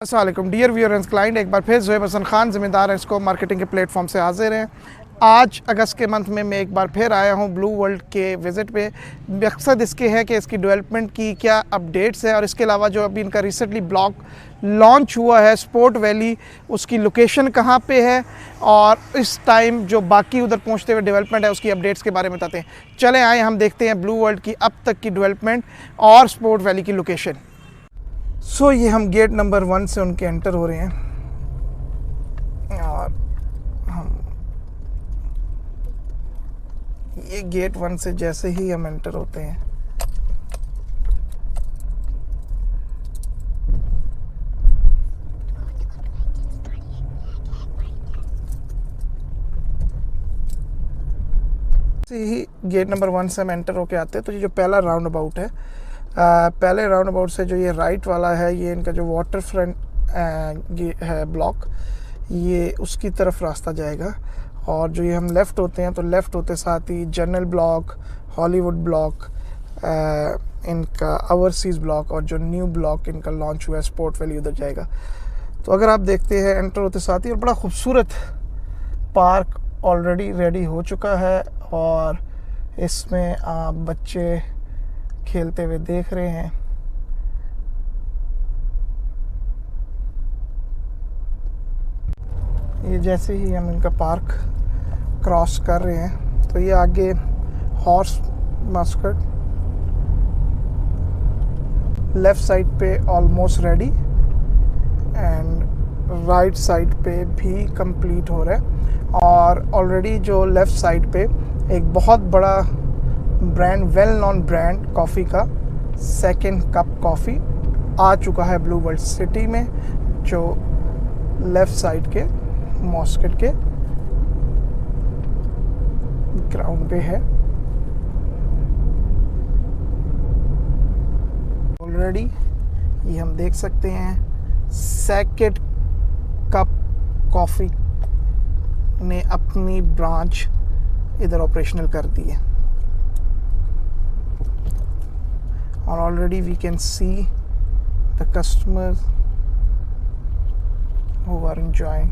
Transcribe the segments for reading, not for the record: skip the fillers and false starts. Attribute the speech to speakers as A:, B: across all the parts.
A: अस्सलाम dear viewers client, एक बार फिर ज़ोहेब हसन खान ज़िम्मेदार इसको मार्केटिंग के प्लेटफॉर्म से हाजिर हैं। आज अगस्त के मंथ में मैं एक बार फिर आया हूं ब्लू वर्ल्ड के विज़िट पे। मकसद इसके है कि इसकी डेवलपमेंट की क्या अपडेट्स है और इसके अलावा जो अभी इनका रिसेंटली ब्लॉक लॉन्च हुआ है स्पोर्ट वैली, उसकी लोकेशन कहां पे है और इस टाइम जो बाकी उधर पहुंचते हुए डेवलपमेंट है उसकी अपडेट्स के बारे में बताते हैं। चलें आए हम देखते हैं ब्लू वर्ल्ड की अब तक की डेवलपमेंट और स्पोर्ट वैली की लोकेशन। ये हम गेट नंबर 1 से उनके एंटर हो रहे हैं और हम ये गेट 1 से जैसे ही हम एंटर होते हैं ही गेट नंबर 1 से हम एंटर होके आते हैं तो ये जो पहला राउंड अबाउट है, पहले राउंड अबाउट से जो ये राइट वाला है, ये इनका जो वाटर फ्रंट है ब्लॉक, ये उसकी तरफ रास्ता जाएगा। और जो ये हम लेफ़्ट होते हैं तो लेफ़्ट होते साथ ही जनरल ब्लॉक, हॉलीवुड ब्लॉक, इनका ओवरसीज़ ब्लॉक और जो न्यू ब्लॉक इनका लॉन्च हुआ है स्पोर्ट वैली, उधर जाएगा। तो अगर आप देखते हैं एंटर होते साथ ही और बड़ा खूबसूरत पार्क ऑलरेडी रेडी हो चुका है और इसमें आप बच्चे खेलते हुए देख रहे हैं। ये जैसे ही हम इनका पार्क क्रॉस कर रहे हैं तो ये आगे हॉर्स मस्कट लेफ़्ट साइड पे almost ready and right side पे भी कंप्लीट हो रहा है। और ऑलरेडी जो लेफ़्ट साइड पे एक बहुत बड़ा brand, well non brand coffee का सेकंड कप कॉफ़ी आ चुका है ब्लू वर्ल्ड सिटी में, जो लेफ़्ट साइड के मॉस्केट के ग्राउंड पे है। ऑलरेडी ये हम देख सकते हैं सेकंड कप कॉफ़ी ने अपनी ब्रांच इधर ऑपरेशनल कर दी है और already we can see the customers who are enjoying।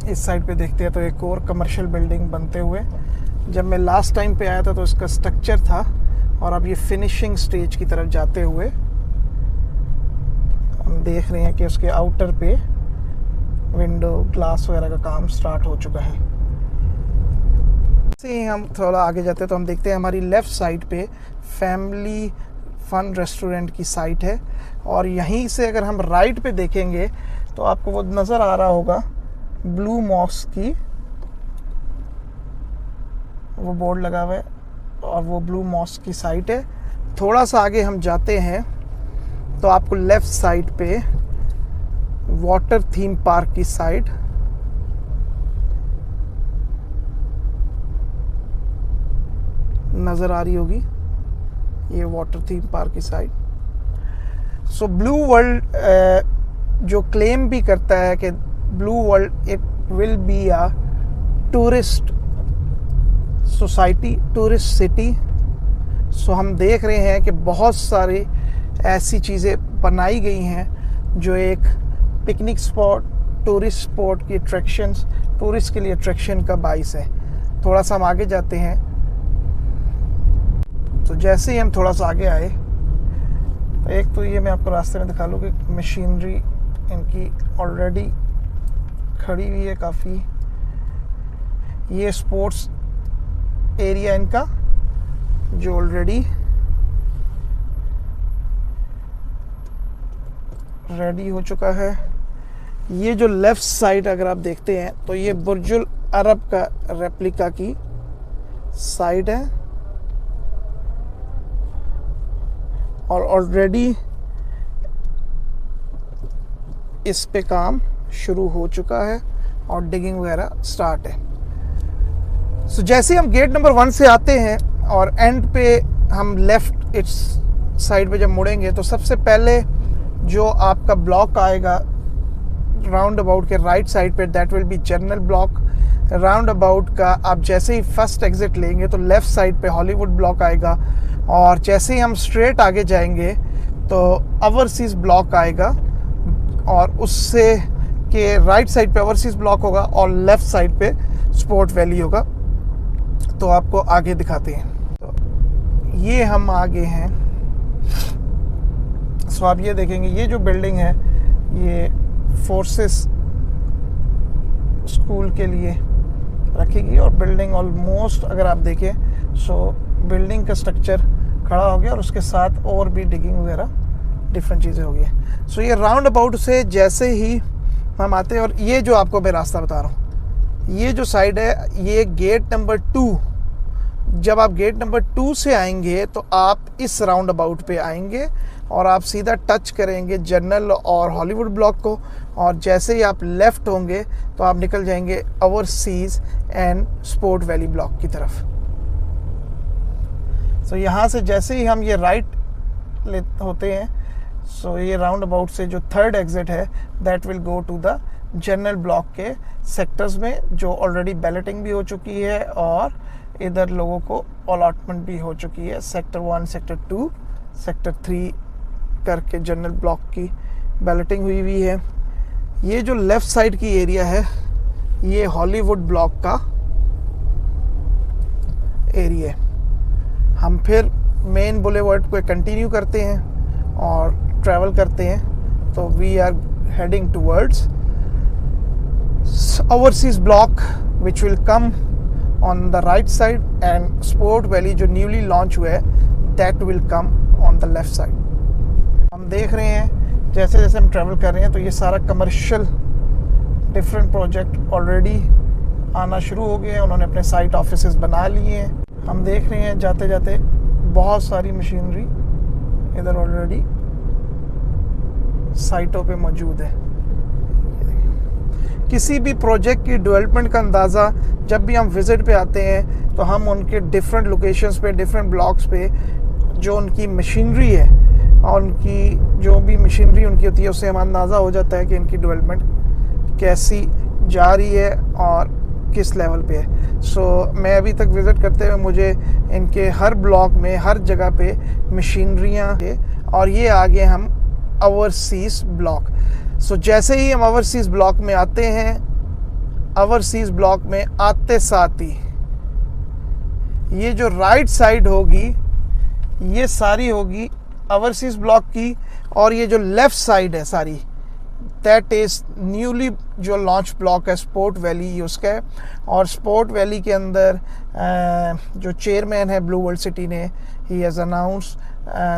A: इस साइड पे देखते हैं तो एक और कमर्शियल बिल्डिंग बनते हुए, जब मैं लास्ट टाइम पे आया था तो इसका स्ट्रक्चर था और अब ये फिनिशिंग स्टेज की तरफ जाते हुए हम देख रहे हैं कि उसके आउटर पे विंडो ग्लास वगैरह का काम स्टार्ट हो चुका है। से हम थोड़ा आगे जाते हैं तो हम देखते हैं हमारी लेफ़्ट साइड पे फैमिली फन रेस्टोरेंट की साइट है और यहीं से अगर हम राइट पे देखेंगे तो आपको वो नज़र आ रहा होगा ब्लू मॉस्क की वो बोर्ड लगा हुआ है और वो ब्लू मॉस्क की साइट है। थोड़ा सा आगे हम जाते हैं तो आपको लेफ़्ट साइड पे वाटर थीम पार्क की साइट नज़र आ रही होगी, ये वाटर थीम पार्क की साइड। ब्लू वर्ल्ड जो क्लेम भी करता है कि blue world it will be a tourist society, tourist city. हम देख रहे हैं कि बहुत सारी ऐसी चीज़ें बनाई गई हैं जो एक पिकनिक स्पॉट, टूरिस्ट स्पॉट की अट्रैक्शंस, टूरिस्ट के लिए अट्रैक्शन का बाइस है। थोड़ा सा हम आगे जाते हैं तो जैसे ही हम थोड़ा सा आगे आए तो एक तो ये मैं आपको रास्ते में दिखा लूँ कि मशीनरी इनकी ऑलरेडी खड़ी हुई है काफ़ी। ये स्पोर्ट्स एरिया इनका जो ऑलरेडी रेडी हो चुका है। ये जो लेफ़्ट साइड अगर आप देखते हैं तो ये बुर्जुल अरब का रेप्लिका की साइड है और ऑलरेडी इस पे काम शुरू हो चुका है और डिगिंग वगैरह स्टार्ट है। जैसे हम गेट नंबर 1 से आते हैं और एंड पे हम लेफ़्ट इस साइड पे जब मुड़ेंगे तो सबसे पहले जो आपका ब्लॉक आएगा राउंड अबाउट के राइट साइड पे, that will be general block. Round about का आप जैसे ही फर्स्ट एग्ज़िट लेंगे तो लेफ़्ट साइड पे हॉलीवुड ब्लॉक आएगा और जैसे ही हम स्ट्रेट आगे जाएंगे तो ओवरसीज़ ब्लॉक आएगा और उससे के राइट साइड पे ओवरसीज़ ब्लॉक होगा और लेफ़्ट साइड पे स्पोर्ट वैली होगा। तो आपको आगे दिखाते हैं। तो ये हम आगे हैं। सो आप ये देखेंगे, ये जो बिल्डिंग है ये फोर्सेस स्कूल के लिए रखेगी और बिल्डिंग ऑलमोस्ट अगर आप देखें सो बिल्डिंग का स्ट्रक्चर खड़ा हो गया और उसके साथ और भी डिगिंग वगैरह डिफरेंट चीज़ें हो गई। सो ये राउंड अबाउट से जैसे ही हम आते हैं, और ये जो आपको मैं रास्ता बता रहा हूँ, ये जो साइड है ये गेट नंबर 2। जब आप गेट नंबर 2 से आएंगे तो आप इस राउंड अबाउट पे आएंगे और आप सीधा टच करेंगे जनरल और हॉलीवुड ब्लॉक को, और जैसे ही आप लेफ़्ट होंगे तो आप निकल जाएंगे overseas and sport valley block की तरफ। सो यहाँ से जैसे ही हम ये राइट होते हैं, सो ये राउंड अबाउट से जो थर्ड एग्जिट है that will go to the general block के सेक्टर्स में, जो ऑलरेडी बैलेटिंग भी हो चुकी है और इधर लोगों को अलॉटमेंट भी हो चुकी है। सेक्टर 1, सेक्टर 2, सेक्टर 3 करके जनरल ब्लॉक की बैलेटिंग हुई है। ये जो लेफ़्ट साइड की एरिया है ये हॉलीवुड ब्लॉक का एरिया है। हम फिर मेन बुलेवर्ड को कंटिन्यू करते हैं और ट्रैवल करते हैं। तो we are heading towards overseas block which will come on the right side, and Sport Valley जो न्यूली लॉन्च हुआ है that will come on the left side। हम देख रहे हैं जैसे जैसे हम ट्रैवल कर रहे हैं तो ये सारा कमर्शियल डिफरेंट प्रोजेक्ट ऑलरेडी आना शुरू हो गए हैं। उन्होंने अपने साइट ऑफिसेस बना लिए हैं। हम देख रहे हैं जाते जाते बहुत सारी मशीनरी इधर ऑलरेडी साइटों पे मौजूद है। किसी भी प्रोजेक्ट की डेवलपमेंट का अंदाज़ा जब भी हम विज़िट पे आते हैं तो हम उनके डिफरेंट लोकेशंस पे, डिफरेंट ब्लॉक्स पे जो उनकी मशीनरी है और उनकी जो भी मशीनरी उनकी होती है उससे हमें अंदाज़ा हो जाता है कि इनकी डेवलपमेंट कैसी जा रही है और किस लेवल पे है। सो मैं अभी तक विज़िट करते हुए मुझे इनके हर ब्लॉक में हर जगह पे मशीनरियाँ है। और ये आगे हम ओवरसीज़ ब्लॉक। सो जैसे ही हम ओवरसीज़ ब्लॉक में आते हैं, ओवरसीज़ ब्लॉक में आते साथ ही ये जो राइट साइड होगी ये सारी होगी ओवरसीज़ ब्लॉक की, और ये जो लेफ़्ट साइड है सारी दैट इज़ न्यूली जो लॉन्च ब्लॉक है स्पोर्ट वैली उसका है। और स्पोर्ट वैली के अंदर जो चेयरमैन है ब्लू वर्ल्ड सिटी ने, he has announced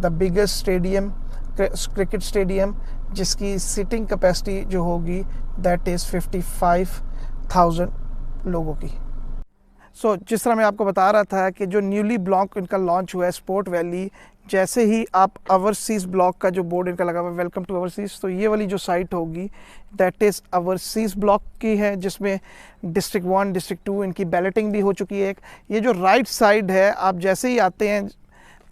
A: the biggest stadium, cricket stadium, जिसकी सीटिंग कैपेसिटी जो होगी दैट इज़ 55,000 लोगों की। सो जिस तरह मैं आपको बता रहा था कि जो न्यूली ब्लॉक इनका लॉन्च हुआ है स्पोर्ट वैली, जैसे ही आप ओवरसीज़ ब्लॉक का जो बोर्ड इनका लगा हुआ है वेलकम टू ओवरसीज़, तो ये वाली जो साइट होगी दैट इज़ ओवरसीज़ ब्लॉक की है, जिसमें डिस्ट्रिक्ट 1, डिस्ट्रिक्ट 2 इनकी बैलेटिंग भी हो चुकी है। ये जो राइट साइड है आप जैसे ही आते हैं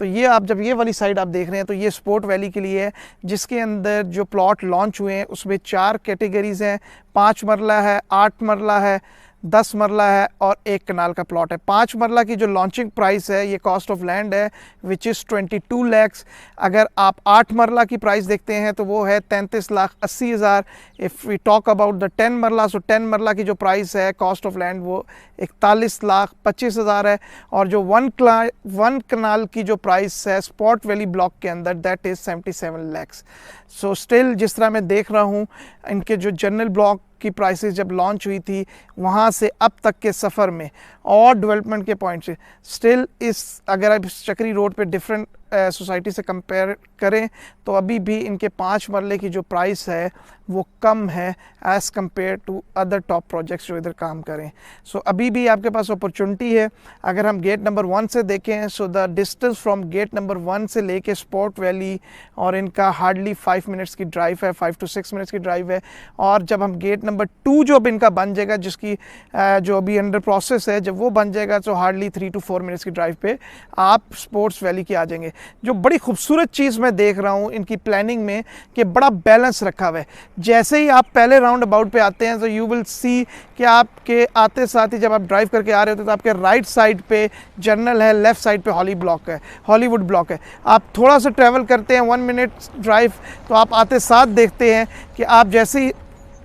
A: तो ये आप जब ये वाली साइड आप देख रहे हैं तो ये स्पोर्ट वैली के लिए है, जिसके अंदर जो प्लॉट लॉन्च हुए हैं उसमें 4 कैटेगरीज़ हैं। 5 मरला है, 8 मरला है, 10 मरला है और 1 कनाल का प्लॉट है। 5 मरला की जो लॉन्चिंग प्राइस है, ये कॉस्ट ऑफ लैंड है विच इज़ 22 lakhs। अगर आप 8 मरला की प्राइस देखते हैं तो वो है 33,80,000। If we talk about the 10 marla, सो 10 मरला की जो प्राइस है कॉस्ट ऑफ लैंड वो 41,25,000 है। और जो 1 कनाल की जो प्राइस है स्पोर्ट वैली ब्लॉक के अंदर that is 77 lakhs। So still जिस तरह मैं देख रहा हूँ इनके जो जनरल ब्लॉक की प्राइसेस जब लॉन्च हुई थी वहाँ से अब तक के सफ़र में और डेवलपमेंट के पॉइंट से स्टिल इस अगर आप इस चक्री रोड पे डिफरेंट सोसाइटी से कंपेयर करें तो अभी भी इनके 5 मरले की जो प्राइस है वो कम है as compare to other top projects जो इधर काम करें। सो अभी भी आपके पास अपॉर्चुनिटी है। अगर हम गेट नंबर 1 से देखें, so the distance from gate number 1 से लेके स्पोर्ट वैली और इनका हार्डली 5 मिनट्स की ड्राइव है, 5 to 6 मिनट्स की ड्राइव है। और जब हम गेट नंबर 2 जो अब इनका बन जाएगा, जिसकी जो अभी अंडर प्रोसेस है, जब वो बन जाएगा तो हार्डली 3 to 4 मिनट्स की ड्राइव पे आप स्पोर्ट्स वैली के आ जाएंगे। जो बड़ी खूबसूरत चीज़ मैं देख रहा हूँ इनकी प्लानिंग में कि बड़ा बैलेंस रखा हुआ है। जैसे ही आप पहले राउंड अबाउट पे आते हैं तो यू विल सी कि आपके आते साथ ही जब आप ड्राइव करके आ रहे होते हैं तो आपके राइट साइड पे जर्नल है, लेफ़्ट साइड पे हॉलीवुड ब्लॉक है। आप थोड़ा सा ट्रैवल करते हैं 1 मिनट ड्राइव तो आप आते साथ देखते हैं कि आप जैसे ही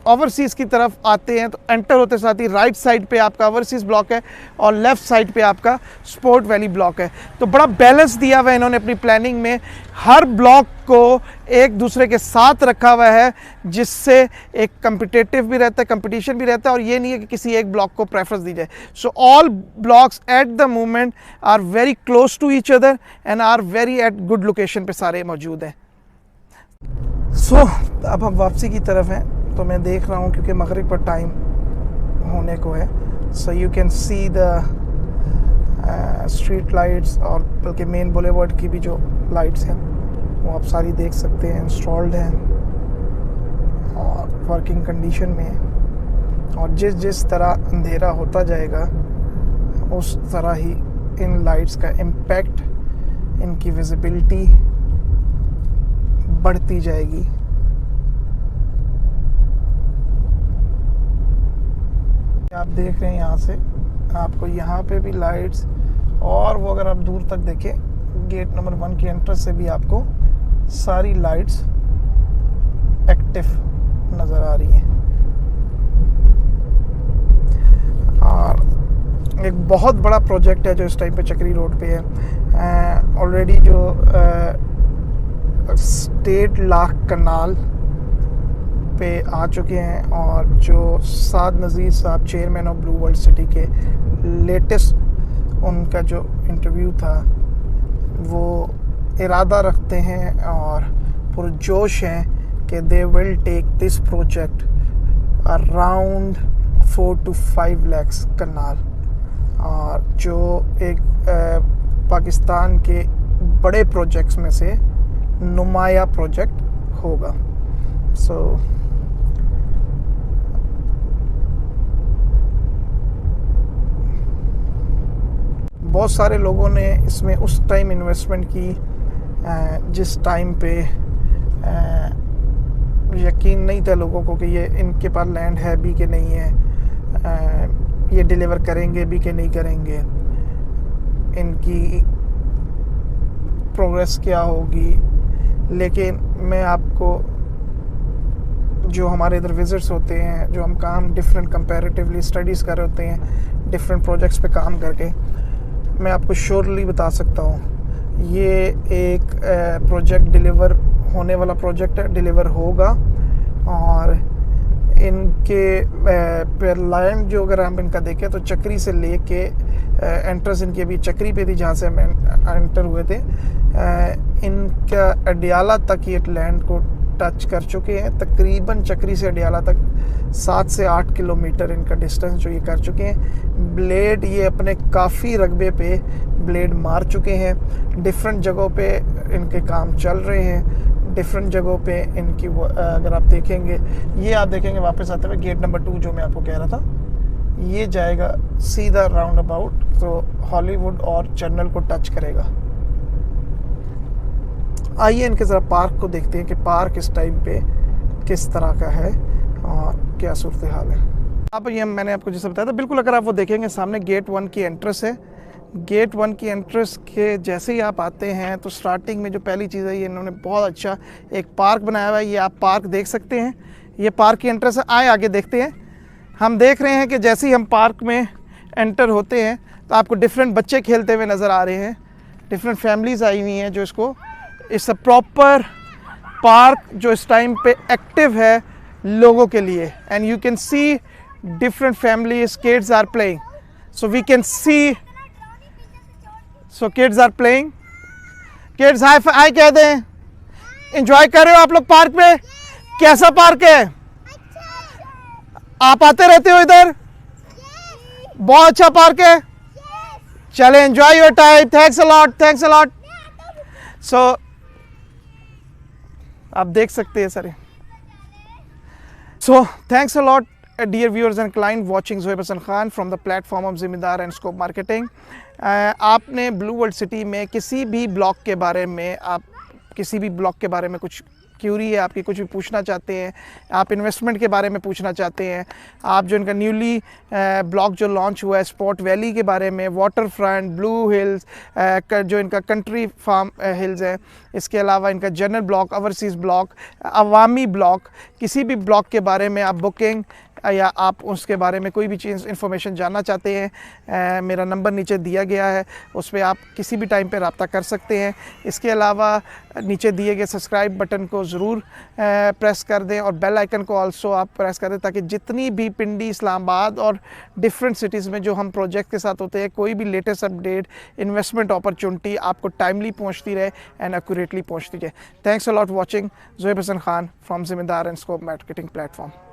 A: ओवरसीज़ की तरफ आते हैं तो एंटर होते साथ ही राइट साइड पे आपका ओवरसीज़ ब्लॉक है और लेफ़्ट साइड पे आपका स्पोर्ट वैली ब्लॉक है। तो बड़ा बैलेंस दिया हुआ है इन्होंने अपनी प्लानिंग में, हर ब्लॉक को एक दूसरे के साथ रखा हुआ है जिससे एक कम्पिटिटिव भी रहता है, कंपटीशन भी रहता है और ये नहीं है कि किसी एक ब्लॉक को प्रेफरेंस दी जाए। So all blocks at the moment are very close to each other and are very at good location पे सारे मौजूद हैं। सो अब हम वापसी की तरफ हैं तो मैं देख रहा हूँ क्योंकि मगरिब पर टाइम होने को है, so you can see the street lights और बल्कि मेन बुलेवर्ड की भी जो लाइट्स हैं वो आप सारी देख सकते हैं, इंस्टॉल्ड हैं और वर्किंग कंडीशन में है। और जिस तरह अंधेरा होता जाएगा उस तरह ही इन लाइट्स का इम्पैक्ट, इनकी विजिबिलिटी बढ़ती जाएगी। आप देख रहे हैं यहाँ से आपको यहाँ पे भी लाइट्स, और वो अगर आप दूर तक देखें गेट नंबर 1 की एंट्रेंस से भी आपको सारी लाइट्स एक्टिव नज़र आ रही हैं। और एक बहुत बड़ा प्रोजेक्ट है जो इस टाइम पे चक्री रोड पे है। ऑलरेडी जो स्टेट लाख कनाल पे आ चुके हैं और जो साद नज़ीर साहब chairman of blue world city के लेटेस्ट उनका जो इंटरव्यू था वो इरादा रखते हैं और पुरजोश हैं कि they will take this project around 4 to 5 lakhs kanal, और जो एक पाकिस्तान के बड़े प्रोजेक्ट्स में से नुमाया प्रोजेक्ट होगा। सो बहुत सारे लोगों ने इसमें उस टाइम इन्वेस्टमेंट की जिस टाइम पे यकीन नहीं था लोगों को कि ये इनके पास लैंड है भी कि नहीं है, ये डिलीवर करेंगे भी कि नहीं करेंगे, इनकी प्रोग्रेस क्या होगी। लेकिन मैं आपको जो हमारे इधर विजिट्स होते हैं, जो हम काम डिफरेंट कंपैरेटिवली स्टडीज़ कर रहे होते हैं डिफरेंट प्रोजेक्ट्स पे काम करके, मैं आपको श्योरली बता सकता हूँ ये एक प्रोजेक्ट डिलीवर होने वाला प्रोजेक्ट है, डिलीवर होगा। और इनके लैंड जो अगर हम इनका देखें तो चक्री से लेके एंट्रेंस इनकी अभी चक्री पे थी जहाँ से हम एंटर हुए थे, इनका अडियाला तक ये लैंड को टच कर चुके हैं। तकरीबन चक्री से अडियाला तक 7 से 8 किलोमीटर इनका डिस्टेंस जो ये कर चुके हैं। ब्लेड ये अपने काफ़ी रकबे पे ब्लेड मार चुके हैं। डिफरेंट जगहों पे इनके काम चल रहे हैं, डिफरेंट जगहों पे इनकी अगर आप देखेंगे, ये आप देखेंगे वापस आते हुए गेट नंबर 2 जो मैं आपको कह रहा था, ये जाएगा सीधा राउंड अबाउट तो हॉलीवुड और चैनल को टच करेगा। आइए इनके ज़रा पार्क को देखते हैं कि पार्क इस टाइम पे किस तरह का है और क्या सूरत हाल है। आप ये मैंने आपको जैसे बताया था, बिल्कुल अगर आप वो देखेंगे सामने गेट 1 की एंट्रेंस है। गेट 1 की एंट्रेंस के जैसे ही आप आते हैं तो स्टार्टिंग में जो पहली चीज़ है, ये इन्होंने बहुत अच्छा एक पार्क बनाया हुआ है। ये आप पार्क देख सकते हैं, ये पार्क की एंट्रेंस है। आए आगे देखते हैं। हम देख रहे हैं कि जैसे ही हम पार्क में एंटर होते हैं तो आपको डिफरेंट बच्चे खेलते हुए नज़र आ रहे हैं, डिफरेंट फैमिलीज़ आई हुई हैं जो इसको, इट्स अ प्रॉपर पार्क जो इस टाइम पे एक्टिव है लोगों के लिए। And you can see different families, kids are playing, so we can see, so kids are playing. Kids hi कह दें, एंजॉय कर रहे हो आप लोग पार्क में? कैसा पार्क है? आप आते रहते हो इधर? बहुत अच्छा पार्क है। चले enjoy your time. Thanks a lot, thanks a lot. So आप देख सकते हैं sir. So thanks a lot dear viewers and client watching Zohaib Hasan Khan from the platform of Zimedar and Scope Marketing. आपने blue world city में किसी भी block के बारे में, आप किसी भी ब्लॉक के बारे में कुछ क्यूरी है आपकी, कुछ भी पूछना चाहते हैं, आप इन्वेस्टमेंट के बारे में पूछना चाहते हैं, आप जो इनका न्यूली ब्लॉक जो लॉन्च हुआ है स्पॉट वैली के बारे में, वाटर फ्रंट, ब्लू हिल्स, जो इनका कंट्री फार्म हिल्स है, इसके अलावा इनका जनरल ब्लॉक, ओवरसीज़ ब्लॉक, अवामी ब्लॉक, किसी भी ब्लॉक के बारे में आप बुकिंग या आप उसके बारे में कोई भी चीज़ इन्फॉर्मेशन जानना चाहते हैं, मेरा नंबर नीचे दिया गया है, उस पर आप किसी भी टाइम पे रब्ता कर सकते हैं। इसके अलावा नीचे दिए गए सब्सक्राइब बटन को ज़रूर प्रेस कर दें और बेल आइकन को आल्सो आप प्रेस कर दें, ताकि जितनी भी पिंडी, इस्लामाबाद और डिफरेंट सिटीज़ में जो हम प्रोजेक्ट के साथ होते हैं, कोई भी लेटेस्ट अपडेट, इन्वेस्टमेंट अपॉर्चुनिटी आपको टाइमली पहुँचती रहे एंड एक्यूरेटली पहुँचती रहे। Thanks a lot watching. Zohaib Hasan Khan from Zimmedar and scope marketing platform.